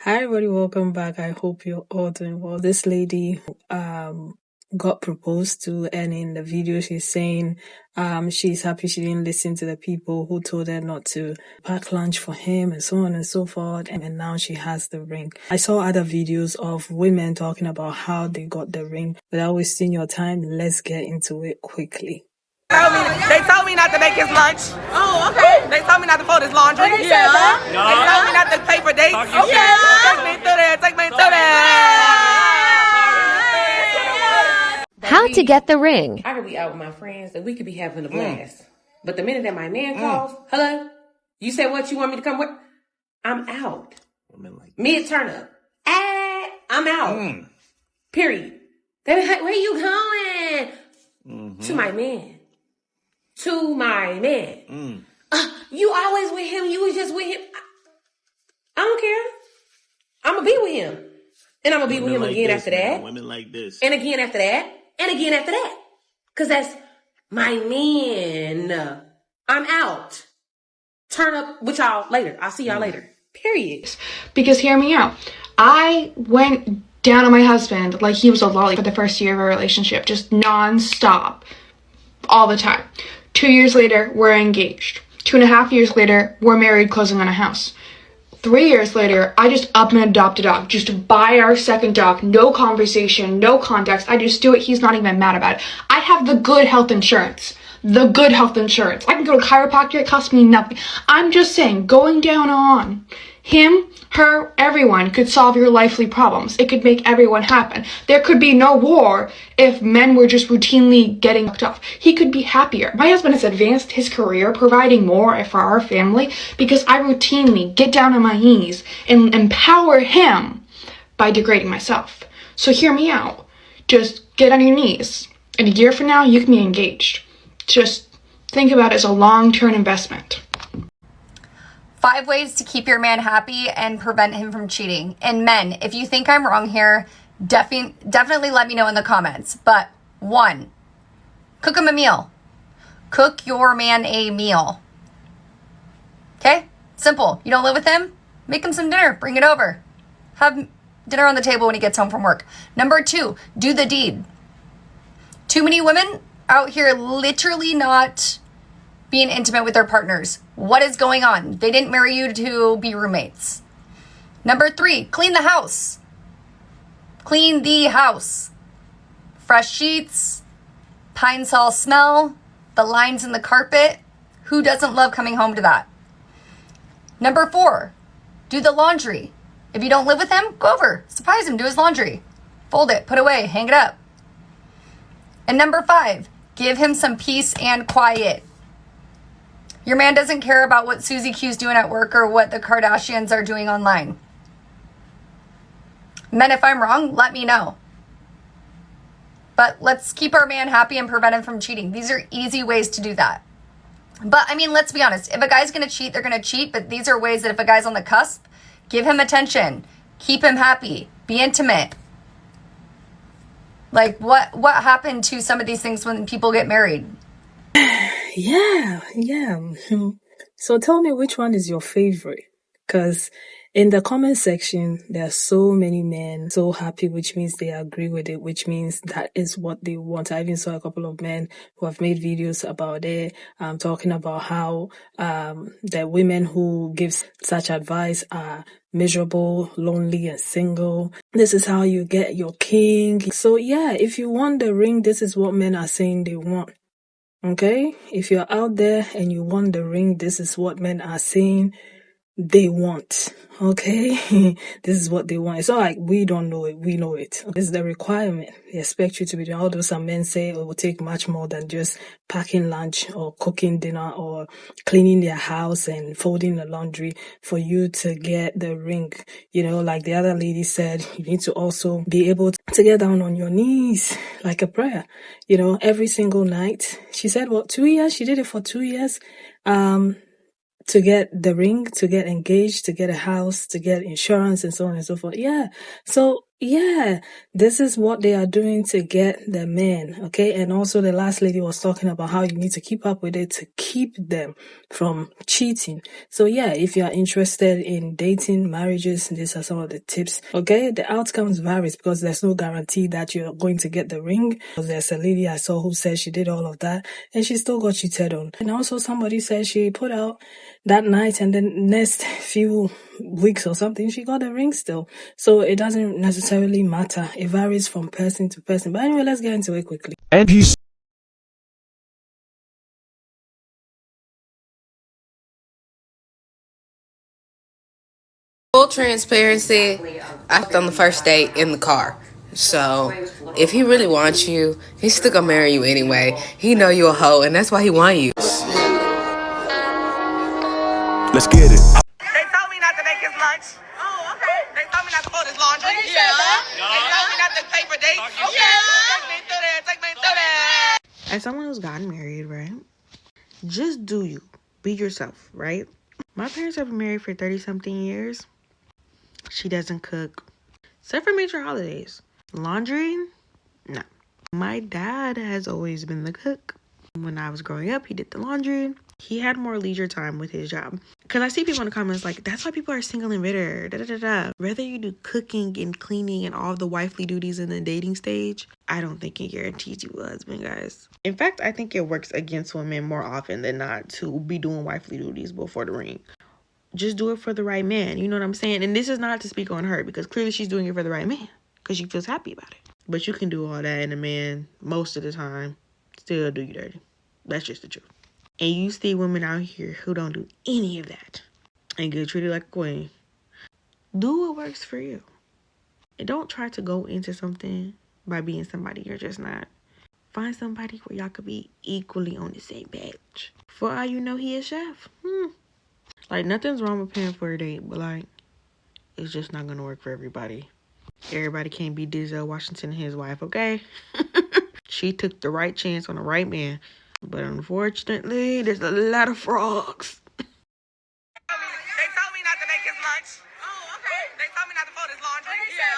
Hi everybody, welcome back. I hope you're all doing well. This lady got proposed to, and in the video she's saying she's happy she didn't listen to the people who told her not to pack lunch for him and so on and so forth, and now she has the ring. I saw other videos of women talking about how they got the ring. Without wasting your time, let's get into it quickly. They told me not to make his lunch. Oh, okay. They told me not to fold his laundry. They said that? They told me not to pay for dates. Okay. Take me through there. How to get the ring. I could be out with my friends and we could be having a blast. But the minute that my man calls, hello, you said what you want me to come with? I'm out. Mid turn up. I'm out. Period. They be like, where you going? To my man. To my man. You always with him. You was just with him. I don't care. I'm going to be with him. And I'm going to be with him again after that. Women like this. And again after that. And again after that. Because that's my man. I'm out. Turn up with y'all later. I'll see y'all later. Period. Because hear me out. I went down on my husband like he was a lolly for the first year of our relationship. Just non-stop. All the time. 2 years later, we're engaged. 2.5 years later, we're married, closing on a house. 3 years later, I just up and adopt a dog. Just buy our second dog. No conversation, no context. I just do it. He's not even mad about it. I have the good health insurance. The good health insurance. I can go to chiropractor. It costs me nothing. I'm just saying, going down on him, her, everyone could solve your lifely problems. It could make everyone happen. There could be no war if men were just routinely getting fucked off. He could be happier. My husband has advanced his career, providing more for our family because I routinely get down on my knees and empower him by degrading myself. So hear me out. Just get on your knees. In a year from now, you can be engaged. Just think about it as a long-term investment. 5 ways to keep your man happy and prevent him from cheating. And men, if you think I'm wrong here, definitely let me know in the comments. But 1, cook him a meal. Cook your man a meal. Okay? Simple. You don't live with him? Make him some dinner. Bring it over. Have dinner on the table when he gets home from work. Number 2, do the deed. Too many women out here literally not being intimate with their partners. What is going on? They didn't marry you to be roommates. Number 3, clean the house. Clean the house. Fresh sheets, pine sol smell, the lines in the carpet. Who doesn't love coming home to that? Number 4, do the laundry. If you don't live with him, go over, surprise him, do his laundry. Fold it, put away, hang it up. And number 5, give him some peace and quiet. Your man doesn't care about what Susie Q's doing at work or what the Kardashians are doing online. Men, if I'm wrong, let me know. But let's keep our man happy and prevent him from cheating. These are easy ways to do that. But, I mean, let's be honest. If a guy's going to cheat, they're going to cheat. But these are ways that if a guy's on the cusp, give him attention. Keep him happy. Be intimate. Like, what happened to some of these things when people get married? Yeah. So tell me, which one is your favorite? Because in the comment section, there are so many men so happy, which means they agree with it, which means that is what they want. I even saw a couple of men who have made videos about it, talking about how the women who give such advice are miserable, lonely, and single. This is how you get your king. So yeah, if you want the ring, this is what men are saying they want. Okay? If you're out there and you want the ring, this is what men are saying they want. Okay? This is what they want. It's not like we don't know it. We know it. This is the requirement. They expect you to be doing. Although some men say it will take much more than just packing lunch or cooking dinner or cleaning their house and folding the laundry for you to get the ring. You know, like the other lady said, you need to also be able to get down on your knees like a prayer, you know, every single night. She said, 2 years? She did it for 2 years. To get the ring, to get engaged, to get a house, to get insurance, and so on and so forth. Yeah. So Yeah, this is what they are doing to get the men, okay? And also the last lady was talking about how you need to keep up with it to keep them from cheating. So yeah, if you are interested in dating, marriages, these are some of the tips, okay? The outcomes varies because there's no guarantee that you're going to get the ring. There's a lady I saw who said she did all of that and she still got cheated on. And also somebody said she put out that night and then next few weeks or something, she got a ring still. So it doesn't necessarily matter. It varies from person to person. But anyway, let's get into it quickly. And he's Full transparency, I hopped on the first date in the car. So if he really wants you, he's still gonna marry you anyway. He know you a hoe, and that's why he want you. let's get it. They told me not to make his lunch. Oh, okay. They told me not to fold his laundry. Yeah. They told me not to pay for dates. Okay. Take me through there. Take me through there. As someone who's gotten married, right? Just do you. Be yourself, right? My parents have been married for 30-something years. She doesn't cook. Except for major holidays. Laundry? No. My dad has always been the cook. When I was growing up, he did the laundry. He had more leisure time with his job. Because I see people in the comments like, that's why people are single and bitter. Da, da, da, da. Whether you do cooking and cleaning and all the wifely duties in the dating stage, I don't think it guarantees you a husband, guys. In fact, I think it works against women more often than not to be doing wifely duties before the ring. Just do it for the right man. You know what I'm saying? And this is not to speak on her because clearly she's doing it for the right man because she feels happy about it. But you can do all that and a man, most of the time, still do you dirty. That's just the truth. And you see women out here who don't do any of that and get treated like a queen. Do what works for you. And don't try to go into something by being somebody you're just not. Find somebody where y'all could be equally on the same page. For all you know, he is chef. Like, nothing's wrong with paying for a date, but, like, it's just not going to work for everybody. Everybody can't be Denzel Washington and his wife, okay? She took the right chance on the right man. But unfortunately, there's a lot of frogs. They told me not to make his lunch. Oh, okay. They told me not to fold his laundry. Yeah.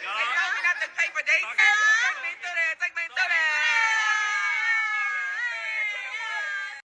They told me not to pay for dates. Okay. Take me through there. Take me through there.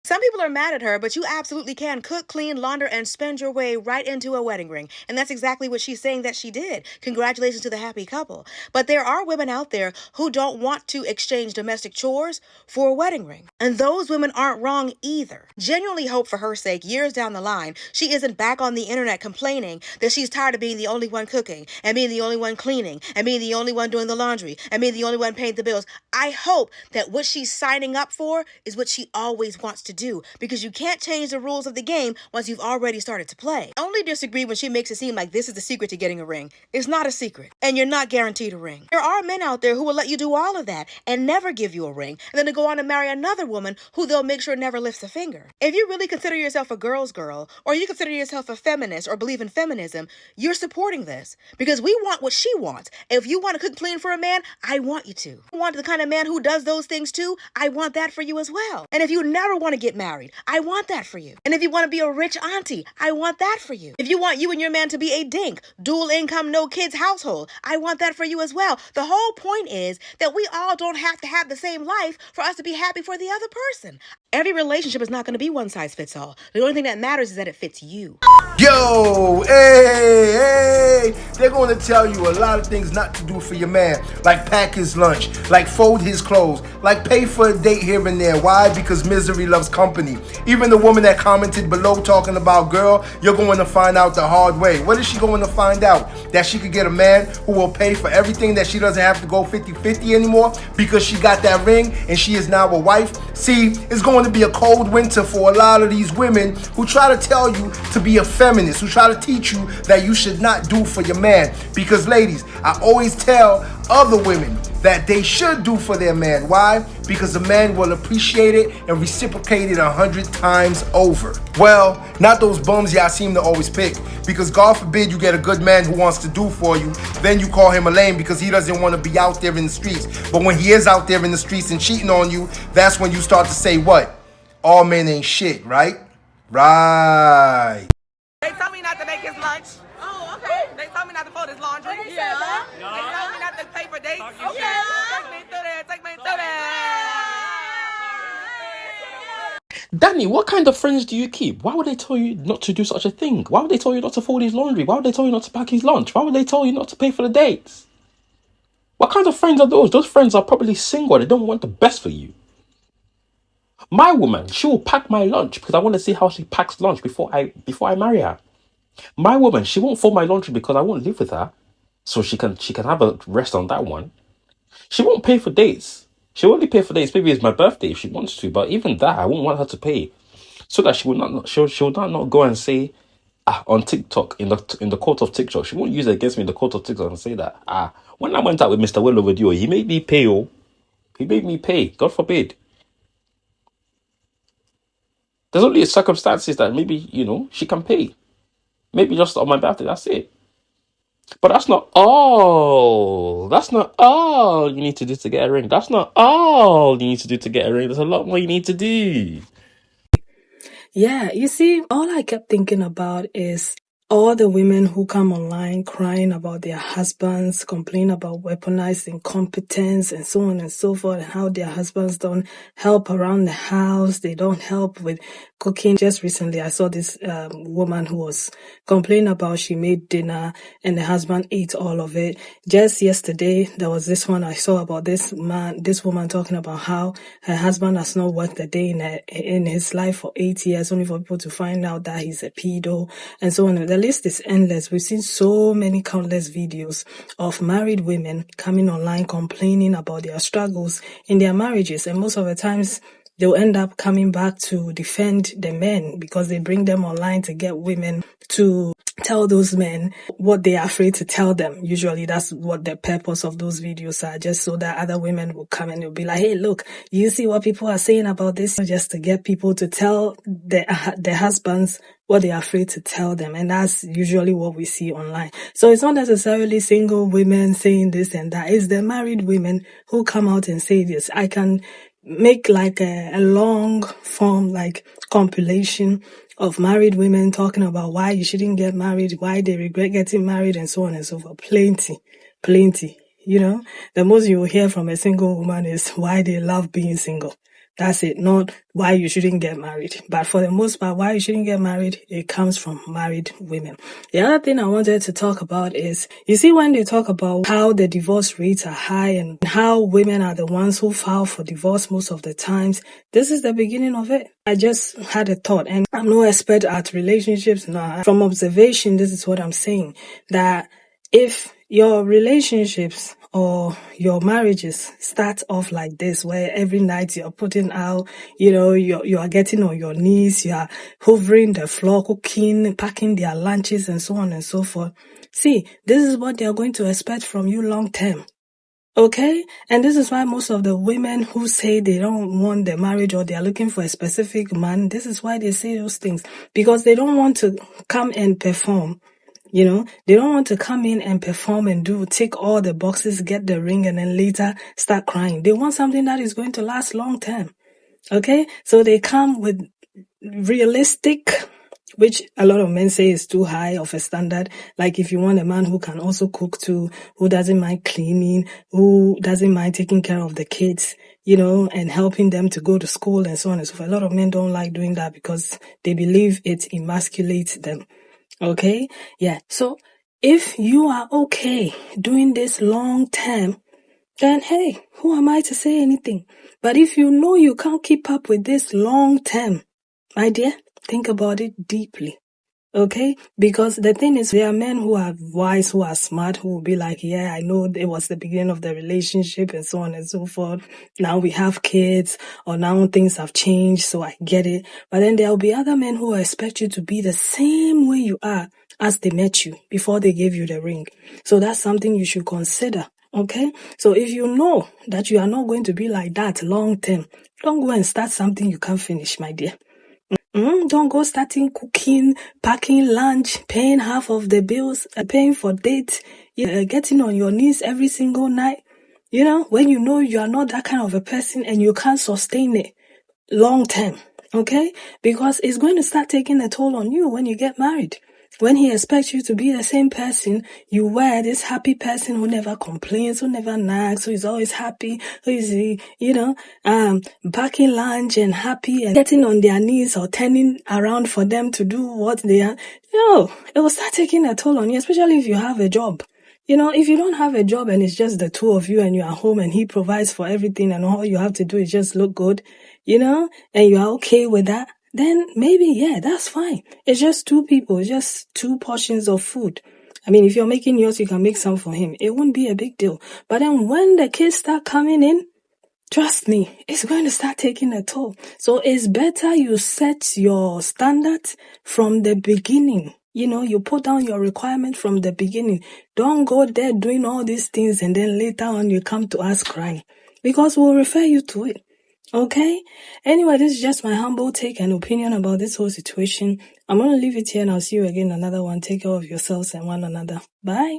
Some people are mad at her, but you absolutely can cook, clean, launder, and spend your way right into a wedding ring. And that's exactly what she's saying that she did. Congratulations to the happy couple. But there are women out there who don't want to exchange domestic chores for a wedding ring. And those women aren't wrong either. Genuinely hope for her sake, years down the line, she isn't back on the internet complaining that she's tired of being the only one cooking, and being the only one cleaning, and being the only one doing the laundry, and being the only one paying the bills. I hope that what she's signing up for is what she always wants to do, because you can't change the rules of the game once you've already started to play. I only disagree when she makes it seem like this is the secret to getting a ring. It's not a secret, and you're not guaranteed a ring. There are men out there who will let you do all of that and never give you a ring, and then to go on and marry another woman who they'll make sure never lifts a finger. If you really consider yourself a girl's girl, or you consider yourself a feminist or believe in feminism, you're supporting this, because we want what she wants. If you want to cook clean for a man, I want you to. If you want the kind of man who does those things too, I want that for you as well. And if you never want to get married, I want that for you. And if you want to be a rich auntie, I want that for you. If you want you and your man to be a dink, dual income, no kids household, I want that for you as well. The whole point is that we all don't have to have the same life for us to be happy for the other person. Every relationship is not going to be one size fits all. The only thing that matters is that it fits you. Yo, hey, they're going to tell you a lot of things not to do for your man, like pack his lunch, like fold his clothes, like pay for a date here and there. Why? Because misery loves company. Even the woman that commented below talking about, girl, you're going to find out the hard way. What is she going to find out? That she could get a man who will pay for everything, that she doesn't have to go 50-50 anymore because she got that ring and she is now a wife? See, it's going to be a cold winter for a lot of these women who try to tell you to be a feminist, who try to teach you that you should not do for your man. Because ladies, I always tell other women that they should do for their man. Why? Because the man will appreciate it and reciprocate it 100 times over. Well, not those bums y'all seem to always pick. Because God forbid you get a good man who wants to do for you, then you call him a lame because he doesn't want to be out there in the streets. But when he is out there in the streets and cheating on you, that's when you start to say what? All men ain't shit, right? Right. They told me not to make his lunch. Oh, okay. They told me not to fold his laundry. Yeah. They told me Danny, what kind of friends do you keep? Why would they tell you not to do such a thing? Why would they tell you not to fold his laundry? Why would they tell you not to pack his lunch? Why would they tell you not to pay for the dates? What kind of friends are those? Those friends are probably single. They don't want the best for you. My woman, she will pack my lunch because I want to see how she packs lunch before I marry her. My woman, she won't fold my laundry because I won't live with her, so she can have a rest on that one. She won't pay for dates. She'll only pay for dates. Maybe it's my birthday if she wants to, but even that, I won't want her to pay, so that she will not go and say on TikTok in the court of TikTok. She won't use it against me in the court of TikTok and say that when I went out with Mr. Well Overdue, he made me pay. He made me pay. God forbid. There's only circumstances that maybe she can pay. Maybe just on my birthday. That's it. But that's not all. That's not all you need to do to get a ring. That's not all you need to do to get a ring. There's a lot more you need to do. Yeah, you see, all I kept thinking about is all the women who come online crying about their husbands, complain about weaponized incompetence and so on and so forth, and how their husbands don't help around the house, they don't help with cooking. Just recently, I saw this woman who was complaining about she made dinner and the husband ate all of it. Just yesterday, there was this one I saw about this woman talking about how her husband has not worked a day in his life for 8 years, only for people to find out that he's a pedo and so on. The list is endless. We've seen so many countless videos of married women coming online complaining about their struggles in their marriages, and most of the times they'll end up coming back to defend the men because they bring them online to get women to tell those men what they are afraid to tell them. Usually that's what the purpose of those videos are, just so that other women will come and they'll be like, hey, look, you see what people are saying about this? Just to get people to tell their husbands what they are afraid to tell them. And that's usually what we see online. So it's not necessarily single women saying this and that. It's the married women who come out and say this. I can make like a long form like compilation of married women talking about why you shouldn't get married, why they regret getting married, and so on and so forth. Plenty. The most you will hear from a single woman is why they love being single. That's it, not why you shouldn't get married. But for the most part, why you shouldn't get married, it comes from married women. The other thing I wanted to talk about is, you see, when they talk about how the divorce rates are high and how women are the ones who file for divorce most of the times, this is the beginning of it. I just had a thought, and I'm no expert at relationships. No, from observation, this is what I'm saying, that if your relationships or your marriages start off like this, where every night you're putting out, you are getting on your knees, you are hovering the floor, cooking, packing their lunches and so on and so forth. See, this is what they are going to expect from you long term. Okay? And this is why most of the women who say they don't want the marriage or they are looking for a specific man, this is why they say those things. Because they don't want to come and perform. They don't want to come in and perform and tick all the boxes, get the ring, and then later start crying. They want something that is going to last long term. Okay? So they come with realistic, which a lot of men say is too high of a standard. Like if you want a man who can also cook too, who doesn't mind cleaning, who doesn't mind taking care of the kids, and helping them to go to school and so on and so forth. A lot of men don't like doing that because they believe it emasculates them. Okay? Yeah. So if you are okay doing this long term, then hey, who am I to say anything? But if you know you can't keep up with this long term, my dear, think about it deeply. Okay? Because the thing is, there are men who are wise, who are smart, who will be like, yeah, I know it was the beginning of the relationship and so on and so forth. Now we have kids, or now things have changed, so I get it. But then there will be other men who will expect you to be the same way you are as they met you before they gave you the ring. So that's something you should consider. Okay? So if you know that you are not going to be like that long term, don't go and start something you can't finish, my dear. Don't go starting cooking, packing lunch, paying half of the bills, paying for dates, getting on your knees every single night. When you know you are not that kind of a person and you can't sustain it long term, okay? Because it's going to start taking a toll on you when you get married. When he expects you to be the same person, you were this happy person who never complains, who never nags, who is always happy, who is, packing lunch and happy and getting on their knees or turning around for them to do what they are. It will start taking a toll on you, especially if you have a job. If you don't have a job and it's just the two of you and you're at home and he provides for everything and all you have to do is just look good, and you are okay with that, then maybe, yeah, that's fine. It's just two people, it's just 2 portions of food. I mean, if you're making yours, you can make some for him. It wouldn't be a big deal. But then when the kids start coming in, trust me, it's going to start taking a toll. So it's better you set your standards from the beginning. You put down your requirement from the beginning. Don't go there doing all these things and then later on you come to us crying. Because we'll refer you to it. Okay? Anyway, this is just my humble take and opinion about this whole situation. I'm going to leave it here and I'll see you again in another one. Take care of yourselves and one another. Bye.